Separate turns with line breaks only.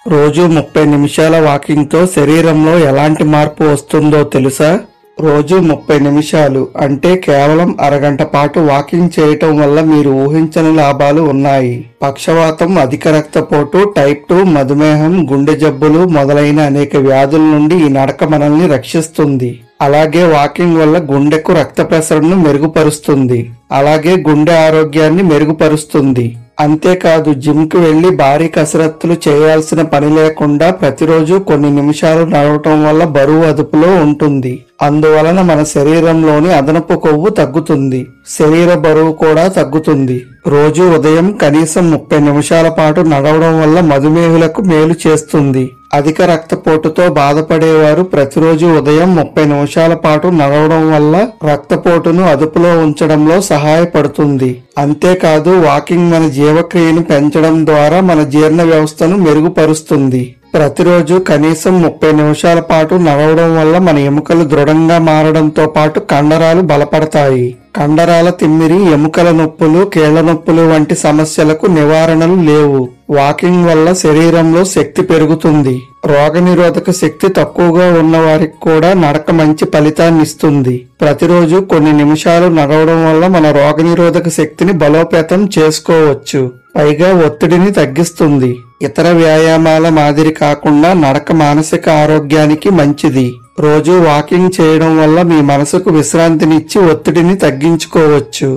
రోజు 30 నిమిషాల వాకింగ్తో శరీరంలో ఎలాంటి మార్పు వస్తుందో తెలుసా? రోజు 30 నిమిషాలు అంటే కేవలం అరగంట పాటు వాకింగ్ చేయటం వల్ల మీరు ఊహించని లాభాలు ఉన్నాయి. పక్షవాతం, అధిక రక్తపోటు, టైప్ 2 మధుమేహం, గుండె జబ్బులు మొదలైన అనేక వ్యాధుల నుండి ఈ నడక మనల్ని రక్షిస్తుంది. అలాగే వాకింగ్ వల్ల గుండెకు రక్త ప్రసరణను మెరుగుపరుస్తుంది. అలాగే గుండె ఆరోగ్యాన్ని మెరుగుపరుస్తుంది. అంతేకాదు, జిమ్ కు వెళ్లి భారీ కసరత్తులు చేయాల్సిన పని లేకుండా ప్రతిరోజు కొన్ని నిమిషాలు నడవటం వల్ల బరువు అదుపులో ఉంటుంది. అందువలన మన శరీరంలోని అదనపు కొవ్వు తగ్గుతుంది, శరీర బరువు కూడా తగ్గుతుంది. రోజు ఉదయం కనీసం 30 నిమిషాల పాటు నడవడం వల్ల మధుమేహులకు మేలు చేస్తుంది. అధిక రక్తపోటుతో బాధపడేవారు ప్రతిరోజు ఉదయం 30 నిమిషాల పాటు నడవడం వల్ల రక్తపోటును అదుపులో ఉంచడంలో సహాయపడుతుంది. అంతేకాదు, వాకింగ్ మన జీవక్రియను పెంచడం ద్వారా మన జీర్ణ వ్యవస్థను మెరుగుపరుస్తుంది. ప్రతిరోజు కనీసం 30 నిమిషాల పాటు నడవడం వల్ల మన ఎముకలు దృఢంగా మారడంతో పాటు కండరాలు బలపడతాయి. కండరాల తిమ్మిరి, ఎముకల నొప్పులు, కీళ్ల నొప్పులు వంటి సమస్యలకు నివారణలు లేవు. వాకింగ్ వల్ల శరీరంలో శక్తి పెరుగుతుంది. రోగనిరోధక శక్తి తక్కువగా ఉన్న వారికి కూడా నడక మంచి ఫలితాన్ని ఇస్తుంది. ప్రతిరోజు కొన్ని నిమిషాలు నడవడం వల్ల మన రోగనిరోధక శక్తిని బలోపేతం చేసుకోవచ్చు. పైగా ఒత్తిడిని తగ్గిస్తుంది. ఇతర వ్యాయామాల మాదిరి కాకుండా నడక మానసిక ఆరోగ్యానికి మంచిది. రోజు వాకింగ్ చేయడం వల్ల మీ మనసుకు విశ్రాంతినిచ్చి ఒత్తిడిని తగ్గించుకోవచ్చు.